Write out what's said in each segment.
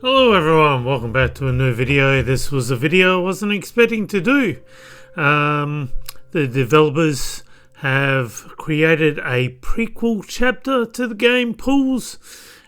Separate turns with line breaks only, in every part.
Hello everyone, welcome back to a new video. This was a video I wasn't expecting to do. The developers have created a prequel chapter to the game Pools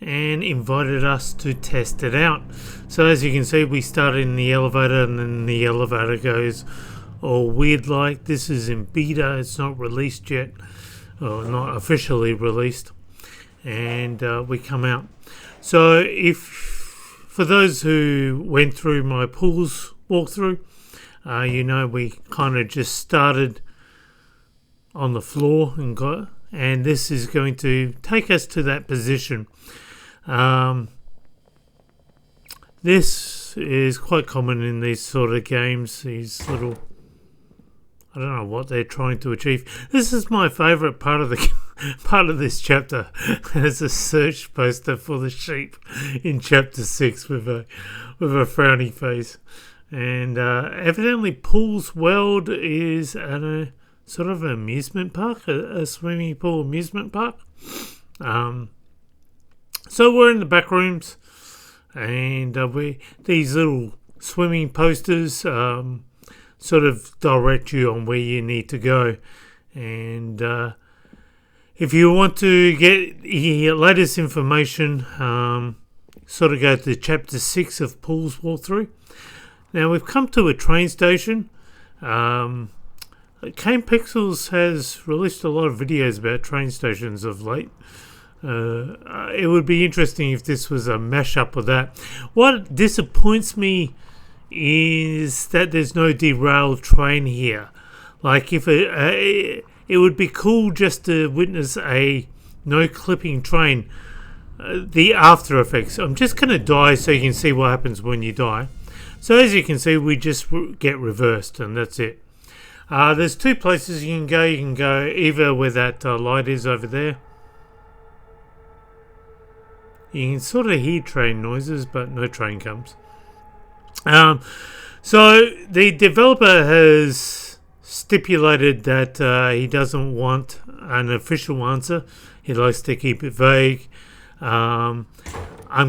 and invited us to test it out. So as you can see, we started in the elevator and then the elevator goes all weird like. This is in beta, it's not released yet, or not officially released. And we come out. So for those who went through my Pools walkthrough, we kind of just started on the floor and this is going to take us to that position. This is quite common in these sort of games, these little, I don't know what they're trying to achieve. This is my favourite part of this chapter. There's a search poster for the sheep in chapter 6 with a frowny face, and evidently Pool's World is a sort of an amusement park, a swimming pool amusement park. So we're in the back rooms, and these little swimming posters sort of direct you on where you need to go. And if you want to get the latest information, sort of go to chapter 6 of Pool's walkthrough. Now we've come to a train station. Game Pixels has released a lot of videos about train stations of late. It would be interesting if this was a mashup of that. What disappoints me is that there's no derailed train here. Like, if it would be cool just to witness a no clipping train. The after effects. I'm just going to die so you can see what happens when you die. So as you can see, we just get reversed, and that's it. There's two places you can go. You can go either where that light is over there. You can sort of hear train noises, but no train comes. So the developer has stipulated that he doesn't want an official answer. He likes to keep it vague. I'm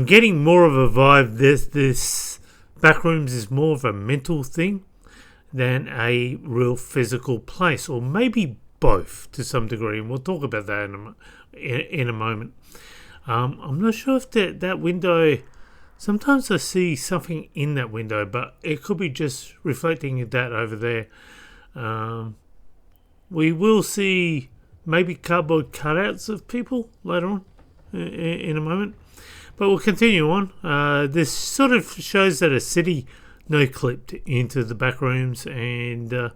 getting more of a vibe this Backrooms is more of a mental thing than a real physical place, or maybe both to some degree, and we'll talk about that in a moment. I'm not sure if that window, sometimes I see something in that window, but it could be just reflecting that over there. We will see maybe cardboard cutouts of people later on in a moment, but we'll continue on. This sort of shows that a city no-clipped into the back rooms, and there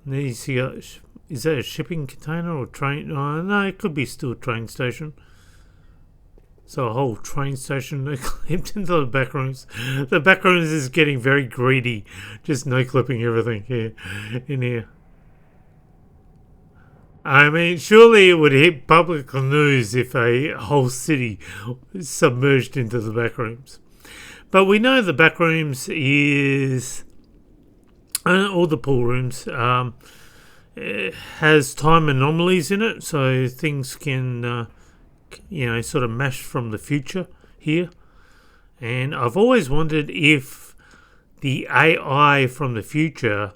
you see, is that a shipping container or train? Oh, no, it could be still a train station. So a whole train station no-clipped into the back rooms. The back rooms is getting very greedy, just no-clipping everything here in here. I mean, surely it would hit public news if a whole city submerged into the back rooms. But we know the back rooms is all the pool rooms. It has time anomalies in it, so things can, sort of mash from the future here. And I've always wondered if the AI from the future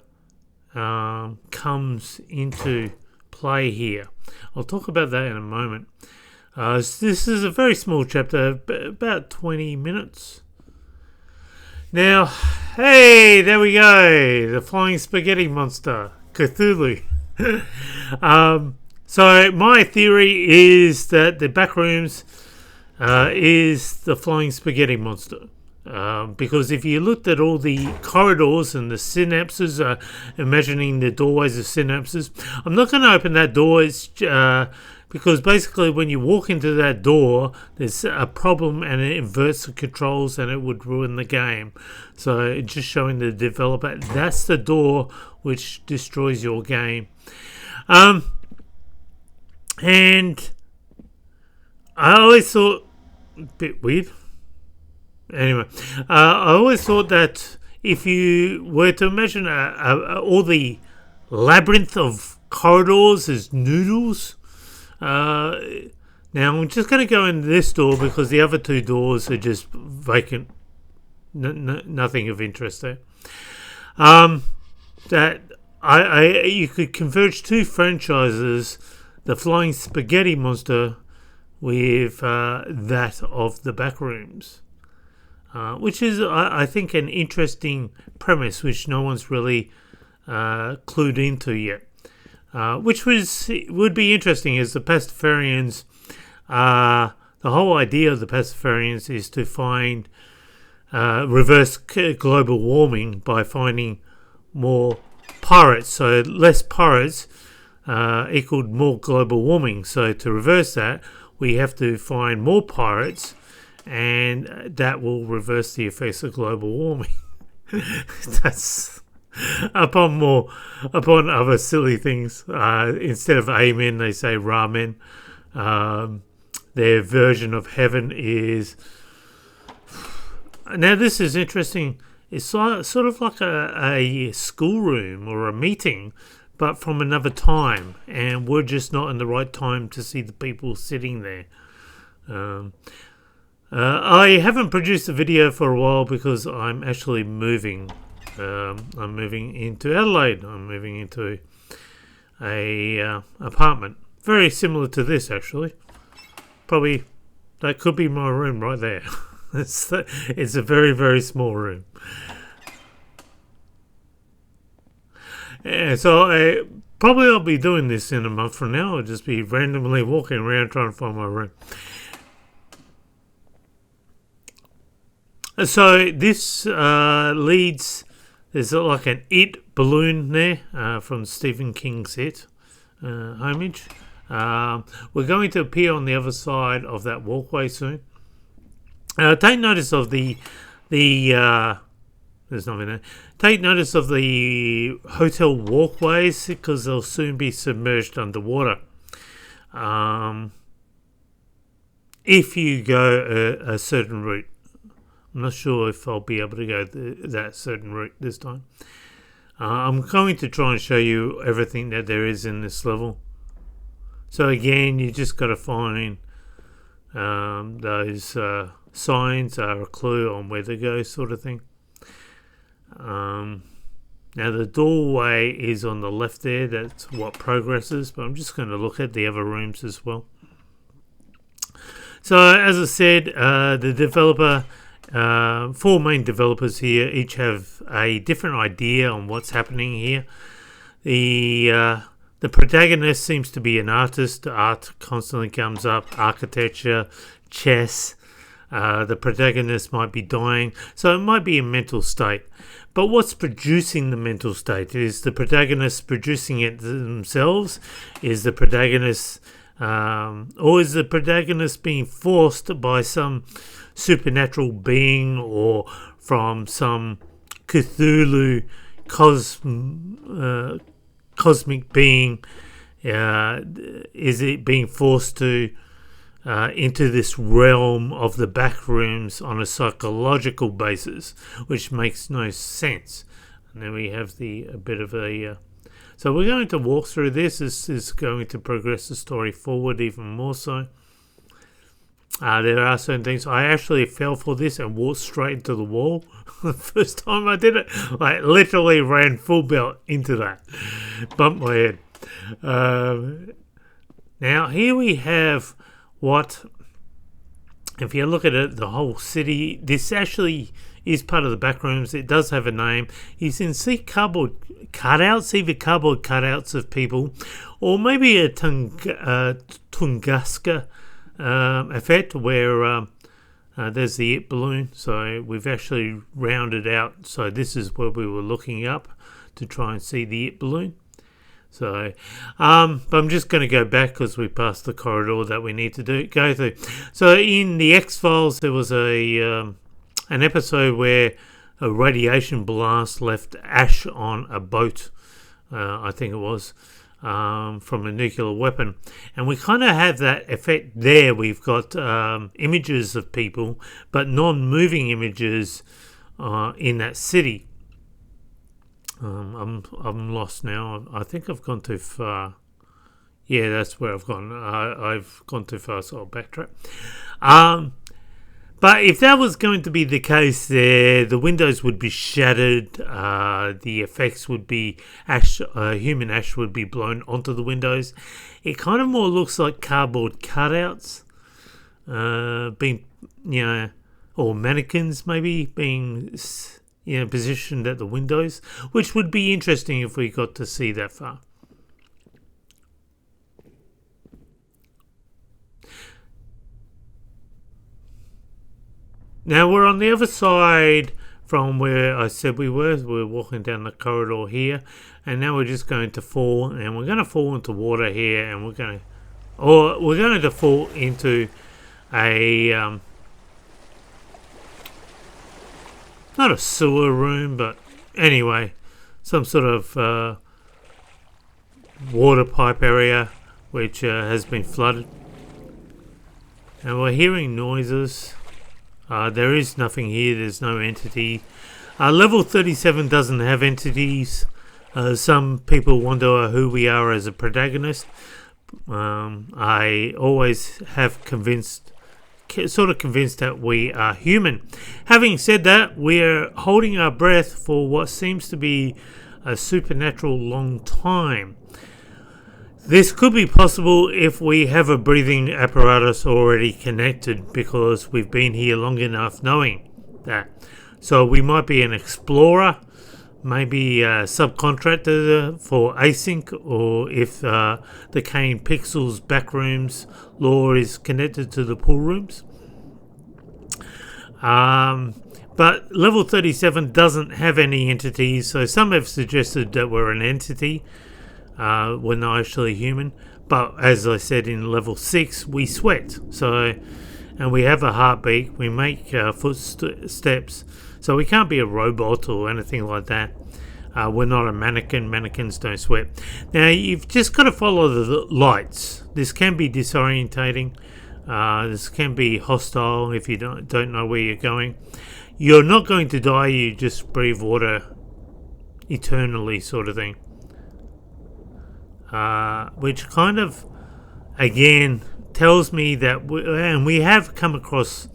comes into play here. I'll talk about that in a moment. This is a very small chapter, about 20 minutes. Now, hey, there we go, the flying spaghetti monster, Cthulhu. So my theory is that the back rooms is the flying spaghetti monster. Because if you looked at all the corridors and the synapses, imagining the doorways of synapses, I'm not going to open that door. It's because basically when you walk into that door, there's a problem and it inverts the controls and it would ruin the game. So it's just showing the developer that's the door which destroys your game. And I always thought, a bit weird. Anyway, I always thought that if you were to imagine all the labyrinth of corridors as noodles, Now I'm just going to go into this door because the other two doors are just vacant. Nothing of interest there. That you could converge two franchises, the Flying Spaghetti Monster with that of the Backrooms, which is, I think, an interesting premise which no one's really clued into yet. Which would be interesting, as the Pastafarians, the whole idea of the Pastafarians is to find reverse global warming by finding more pirates. So less pirates equaled more global warming. So to reverse that, we have to find more pirates, and that will reverse the effects of global warming. That's upon other silly things. Instead of amen, they say ramen. Their version of heaven is... Now this is interesting. It's sort of like a schoolroom or a meeting, but from another time, and we're just not in the right time to see the people sitting there. I haven't produced a video for a while because I'm actually moving. I'm moving into Adelaide. I'm moving into a apartment very similar to this, actually. Probably that could be my room right there. It's a very, very small room. Yeah, so I'll be doing this in a month from now. I'll just be randomly walking around trying to find my room. So this leads... There's like an It balloon there from Stephen King's It homage. We're going to appear on the other side of that walkway soon. Take notice of the there's nothing there. Take notice of the hotel walkways because they'll soon be submerged underwater. If you go a certain route. I'm not sure if I'll be able to go that certain route this time. I'm going to try and show you everything that there is in this level. So again, you just got to find those signs are a clue on where to go, sort of thing. Now the doorway is on the left there. That's what progresses. But I'm just going to look at the other rooms as well. So as I said, the developer... 4 main developers here each have a different idea on what's happening here. The protagonist seems to be an artist. Art constantly comes up. Architecture, chess. The protagonist might be dying, so it might be a mental state. But what's producing the mental state? Is the protagonist producing it themselves? Is the protagonist, or is the protagonist being forced by some supernatural being or from some Cthulhu cosmic being? Is it being forced to into this realm of the backrooms on a psychological basis, which makes no sense? And then we have a bit of a... so we're going to walk through this. This is going to progress the story forward even more so. There are certain things. I actually fell for this and walked straight into the wall the first time I did it. I literally ran full belt into that. Bumped my head. Now here we have what, if you look at it, the whole city. This actually is part of the backrooms. It does have a name. You can see cardboard cutouts, either cardboard cutouts of people, or maybe a Tunguska effect where there's the It balloon. So we've actually rounded out. So this is where we were looking up to try and see the It balloon. So, but I'm just going to go back because we passed the corridor that we need to go through. So in the X-Files, there was an episode where a radiation blast left ash on a boat, I think it was, from a nuclear weapon. And we kind of have that effect there. We've got images of people, but non-moving images in that city. I'm lost now. I think I've gone too far. Yeah, that's where I've gone. I've gone too far, so I'll backtrack. Um, but if that was going to be the case there, the windows would be shattered. The effects would be human ash would be blown onto the windows. It kind of more looks like cardboard cutouts being, or mannequins maybe being, positioned at the windows, which would be interesting if we got to see that far. Now we're on the other side from where I said we were. We're walking down the corridor here, and now we're just going to fall, and we're going to fall into water here, and we're going to fall into a not a sewer room, but anyway, some sort of water pipe area which has been flooded, and we're hearing noises. There is nothing here. There's no entity. Level 37 doesn't have entities. Some people wonder who we are as a protagonist. I always have convinced that we are human. Having said that, we're holding our breath for what seems to be a supernatural long time. This could be possible if we have a breathing apparatus already connected, because we've been here long enough knowing that. So we might be an explorer, maybe a subcontractor for async, or if the Kane Pixels backrooms lore is connected to the pool rooms. But level 37 doesn't have any entities, so some have suggested that we're an entity. We're not actually human, but as I said, in level 6 we sweat, and we have a heartbeat, we make footsteps, so we can't be a robot or anything like that. We're not a mannequin. Mannequins don't sweat. Now you've just got to follow the lights. This can be disorientating. This can be hostile if you don't know where you're going. You're not going to die, you just breathe water eternally, sort of thing. Which kind of, again, tells me that we have come across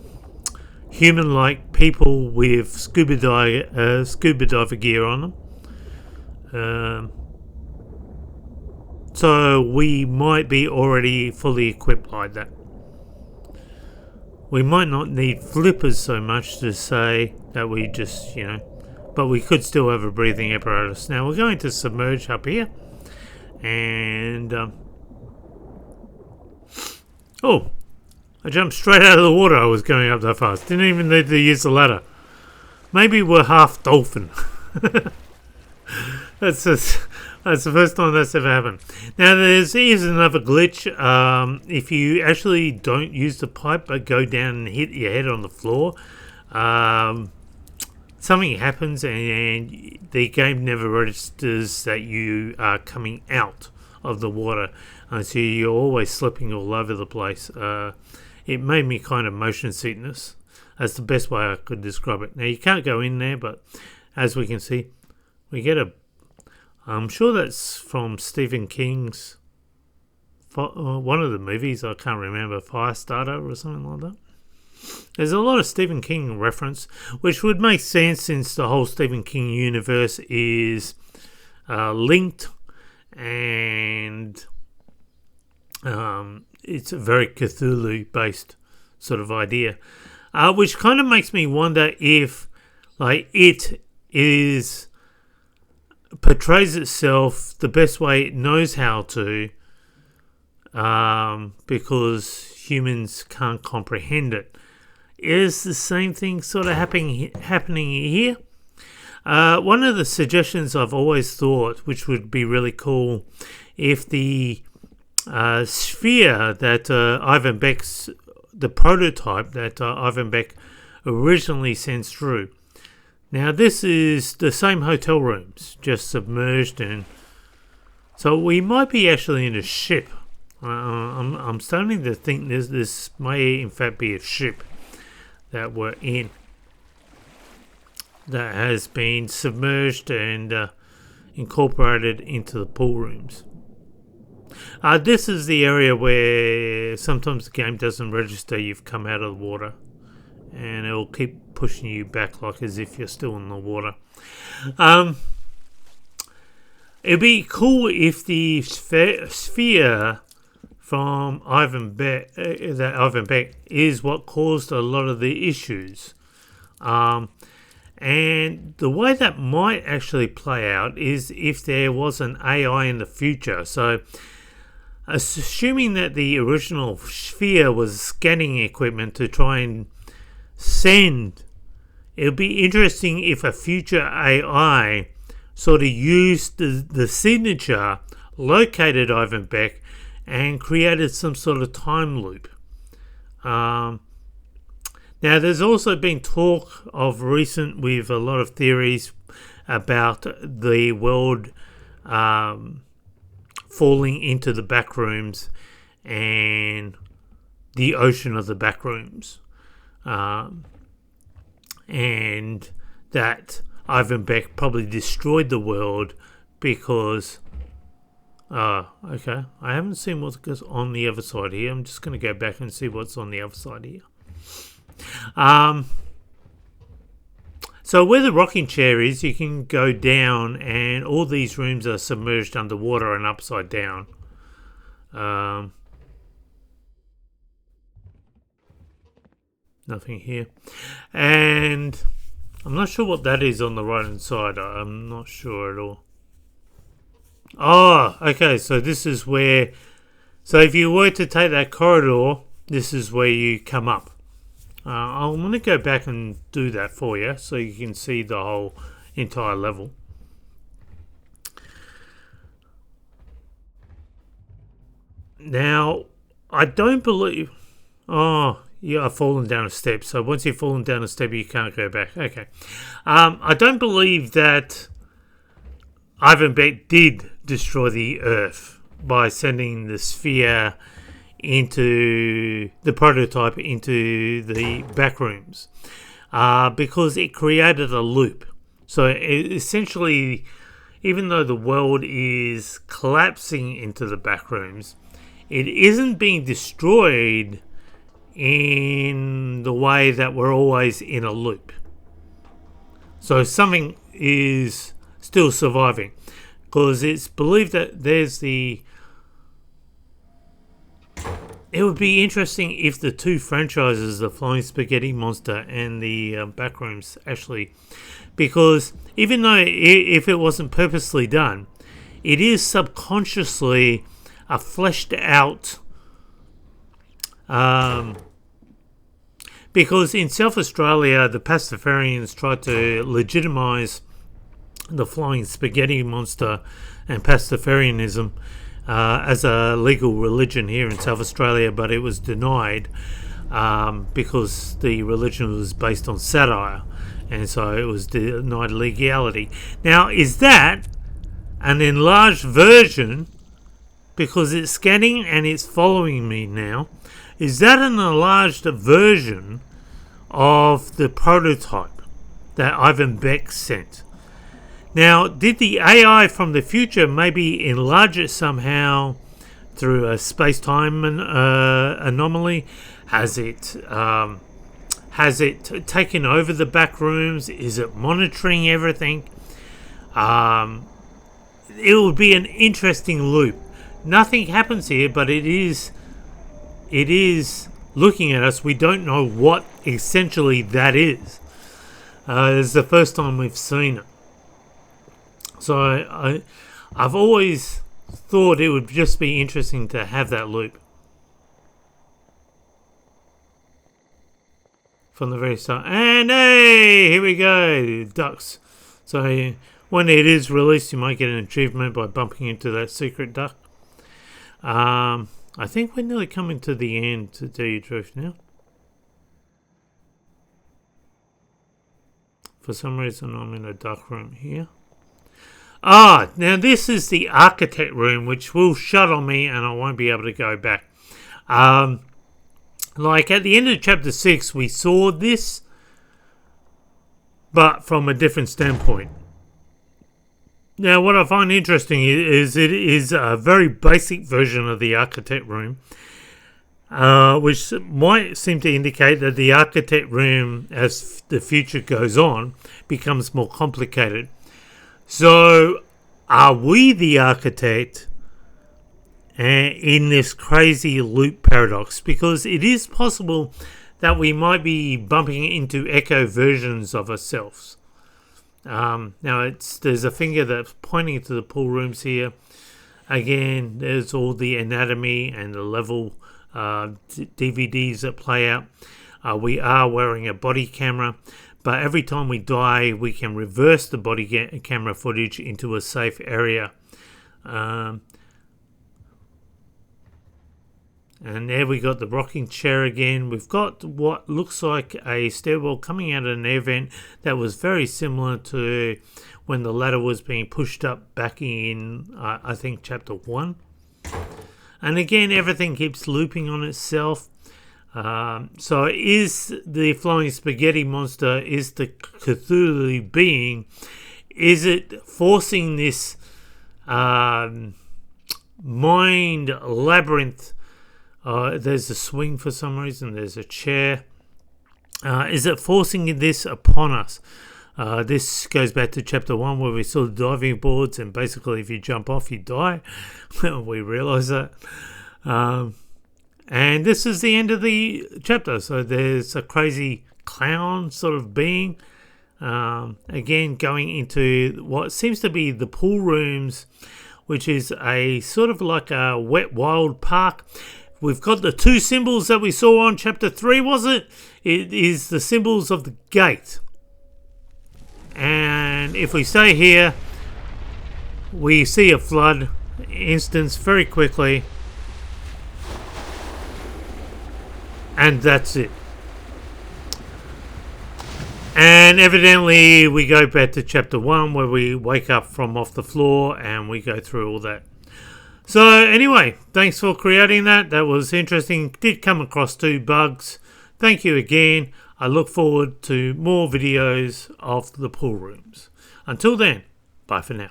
human-like people with scuba diver gear on them. So we might be already fully equipped like that. We might not need flippers so much to say that we just, but we could still have a breathing apparatus. Now we're going to submerge up here. And I jumped straight out of the water. I was going up that fast. Didn't even need to use the ladder. Maybe we're half dolphin. That's the first time that's ever happened. Now here's another glitch. If you actually don't use the pipe but go down and hit your head on the floor, something happens and the game never registers that you are coming out of the water, so you're always slipping all over the place. It made me kind of motion sickness. That's the best way I could describe it. Now you can't go in there, but as we can see, we get I'm sure that's from Stephen King's one of the movies. I can't remember, Firestarter or something like that. There's a lot of Stephen King reference, which would make sense since the whole Stephen King universe is linked, and it's a very Cthulhu-based sort of idea, which kind of makes me wonder if, it portrays itself the best way it knows how to, because humans can't comprehend it. Is the same thing sort of happening here? One of the suggestions I've always thought, which would be really cool, if the sphere that Ivan Beck's, the prototype that Ivan Beck originally sends through. Now this is the same hotel rooms, just submerged, and so we might be actually in a ship. I'm starting to think this may in fact be a ship that we're in, that has been submerged and incorporated into the pool rooms. This is the area where sometimes the game doesn't register you've come out of the water, and it'll keep pushing you back like as if you're still in the water. It'd be cool if the sphere from Ivan Beck is what caused a lot of the issues. And the way that might actually play out is if there was an AI in the future. So, assuming that the original sphere was scanning equipment to try and send, it would be interesting if a future AI sort of used the signature, located Ivan Beck, and created some sort of time loop. Now, there's also been talk of recent with a lot of theories about the world falling into the back rooms and the ocean of the back rooms. And that Ivan Beck probably destroyed the world because... okay. I haven't seen what goes on the other side here. I'm just going to go back and see what's on the other side here. So where the rocking chair is, you can go down, and all these rooms are submerged underwater and upside down. Nothing here. And I'm not sure what that is on the right hand side. I'm not sure at all. Oh, okay. So this is where... So if you were to take that corridor, this is where you come up. I'm going to go back and do that for you so you can see the whole entire level. Now, I don't believe... Oh, yeah, I've fallen down a step. So once you've fallen down a step, you can't go back. Okay. I don't believe that Ivan Beck did destroy the Earth by sending the sphere into the prototype into the back rooms, because it created a loop. So essentially, even though the world is collapsing into the back rooms, it isn't being destroyed in the way that we're always in a loop. So something is still surviving, because it's believed that there's the... It would be interesting if the two franchises, the Flying Spaghetti Monster and the Backrooms, actually... Because even though if it wasn't purposely done, it is subconsciously a fleshed out... because in South Australia, the Pastafarians tried to legitimise the Flying Spaghetti Monster and Pastafarianism as a legal religion here in South Australia, but it was denied because the religion was based on satire, and so it was denied legality. Now, is that an enlarged version, because it's scanning and it's following me now, is that an enlarged version of the prototype that Ivan Beck sent? Now, did the AI from the future maybe enlarge it somehow through a space-time anomaly? Has it taken over the back rooms? Is it monitoring everything? It would be an interesting loop. Nothing happens here, but it is looking at us. We don't know what essentially that is. It's the first time we've seen it. So I've always thought it would just be interesting to have that loop from the very start. And hey, here we go, ducks. So when it is released, you might get an achievement by bumping into that secret duck. I think we're nearly coming to the end, to tell you the truth now. For some reason, I'm in a duck room here. Now this is the architect room, which will shut on me and I won't be able to go back. Like at the end of chapter 6, we saw this, but from a different standpoint. Now, what I find interesting is it is a very basic version of the architect room, which might seem to indicate that the architect room, as the future goes on, becomes more complicated. So, are we the architect in this crazy loop paradox? Because it is possible that we might be bumping into echo versions of ourselves. Now, there's a finger that's pointing to the pool rooms here. Again, there's all the anatomy and the level DVDs that play out. We are wearing a body camera, but every time we die, we can reverse the body camera footage into a safe area. And there we got the rocking chair again. We've got what looks like a stairwell coming out of an air vent that was very similar to when the ladder was being pushed up back in, I think, chapter 1. And again, everything keeps looping on itself. So is the flying spaghetti monster, is the Cthulhu being, is it forcing this mind labyrinth? There's a swing for some reason. There's a chair. Is it forcing this upon us? This goes back to chapter 1 where we saw the diving boards, and basically if you jump off, you die. We realise that. And this is the end of the chapter. So there's a crazy clown sort of being. Again, going into what seems to be the pool rooms, which is a sort of like a wet wild park. We've got the two symbols that we saw on chapter 3, was it? It is the symbols of the gate. And if we stay here, we see a flood instance very quickly. And that's it. And evidently we go back to chapter 1 where we wake up from off the floor and we go through all that. So anyway, thanks for creating that. That was interesting. Did come across 2 bugs. Thank you again. I look forward to more videos of the pool rooms. Until then, bye for now.